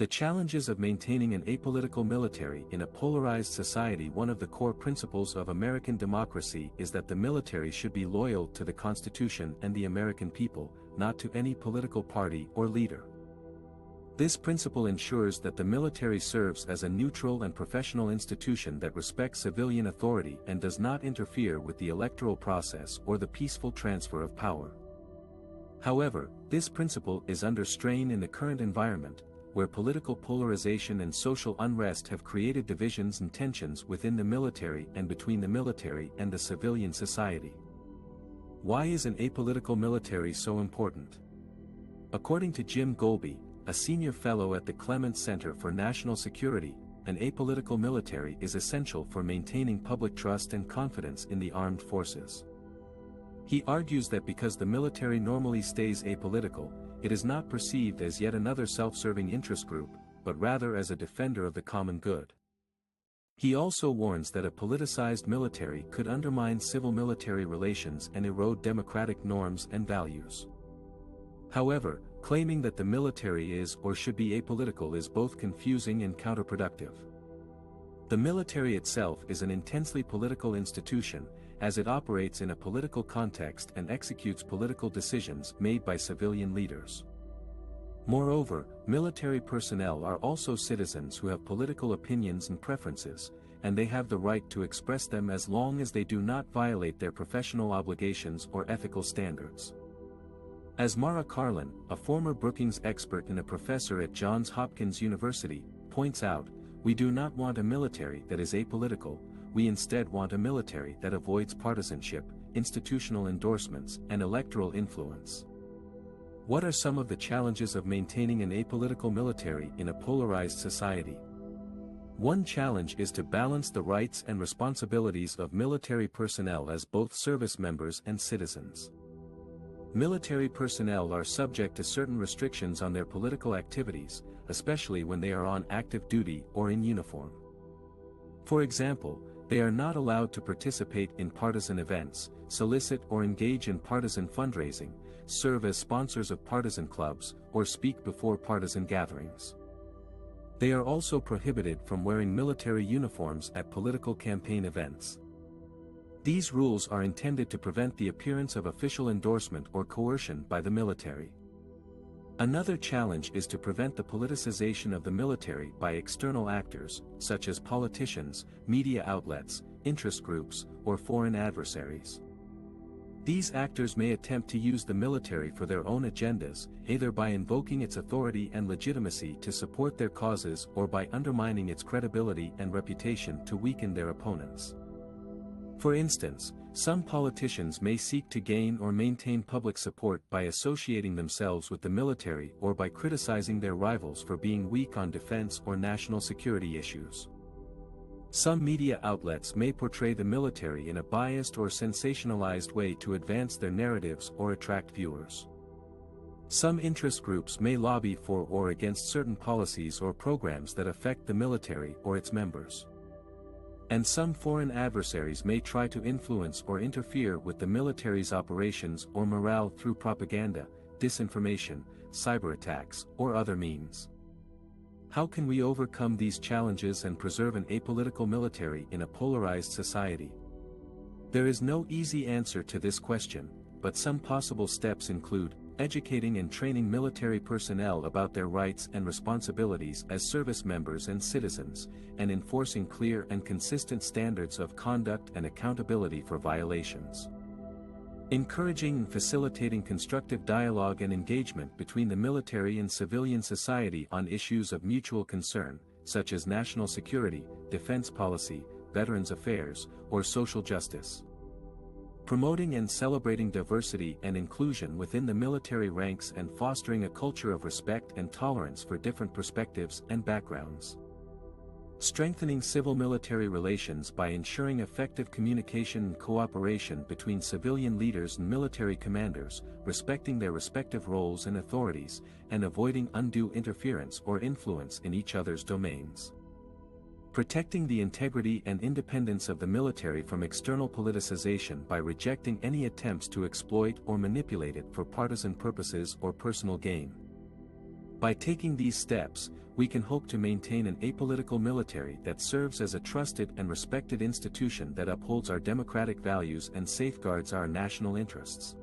The challenges of maintaining an apolitical military in a polarized society. One of the core principles of American democracy is that the military should be loyal to the Constitution and the American people, not to any political party or leader. This principle ensures that the military serves as a neutral and professional institution that respects civilian authority and does not interfere with the electoral process or the peaceful transfer of power. However, this principle is under strain in the current environment, where political polarization and social unrest have created divisions and tensions within the military and between the military and the civilian society. Why is an apolitical military so important? According to Jim Golby, a senior fellow at the Clements Center for National Security, an apolitical military is essential for maintaining public trust and confidence in the armed forces. He argues that because the military normally stays apolitical, it is not perceived as yet another self-serving interest group, but rather as a defender of the common good. He also warns that a politicized military could undermine civil-military relations and erode democratic norms and values. However, claiming that the military is or should be apolitical is both confusing and counterproductive. The military itself is an intensely political institution, as it operates in a political context and executes political decisions made by civilian leaders. Moreover, military personnel are also citizens who have political opinions and preferences, and they have the right to express them as long as they do not violate their professional obligations or ethical standards. As Mara Carlin, a former Brookings expert and a professor at Johns Hopkins University, points out, we do not want a military that is apolitical. We instead want a military that avoids partisanship, institutional endorsements, and electoral influence. What are some of the challenges of maintaining an apolitical military in a polarized society? One challenge is to balance the rights and responsibilities of military personnel as both service members and citizens. Military personnel are subject to certain restrictions on their political activities, especially when they are on active duty or in uniform. For example, they are not allowed to participate in partisan events, solicit or engage in partisan fundraising, serve as sponsors of partisan clubs, or speak before partisan gatherings. They are also prohibited from wearing military uniforms at political campaign events. These rules are intended to prevent the appearance of official endorsement or coercion by the military. Another challenge is to prevent the politicization of the military by external actors, such as politicians, media outlets, interest groups, or foreign adversaries. These actors may attempt to use the military for their own agendas, either by invoking its authority and legitimacy to support their causes or by undermining its credibility and reputation to weaken their opponents. For instance, some politicians may seek to gain or maintain public support by associating themselves with the military or by criticizing their rivals for being weak on defense or national security issues. Some media outlets may portray the military in a biased or sensationalized way to advance their narratives or attract viewers. Some interest groups may lobby for or against certain policies or programs that affect the military or its members. And some foreign adversaries may try to influence or interfere with the military's operations or morale through propaganda, disinformation, cyber attacks, or other means. How can we overcome these challenges and preserve an apolitical military in a polarized society? There is no easy answer to this question, but some possible steps include educating and training military personnel about their rights and responsibilities as service members and citizens, and enforcing clear and consistent standards of conduct and accountability for violations. Encouraging and facilitating constructive dialogue and engagement between the military and civilian society on issues of mutual concern, such as national security, defense policy, veterans affairs, or social justice. Promoting and celebrating diversity and inclusion within the military ranks and fostering a culture of respect and tolerance for different perspectives and backgrounds. Strengthening civil-military relations by ensuring effective communication and cooperation between civilian leaders and military commanders, respecting their respective roles and authorities, and avoiding undue interference or influence in each other's domains. Protecting the integrity and independence of the military from external politicization by rejecting any attempts to exploit or manipulate it for partisan purposes or personal gain. By taking these steps, we can hope to maintain an apolitical military that serves as a trusted and respected institution that upholds our democratic values and safeguards our national interests.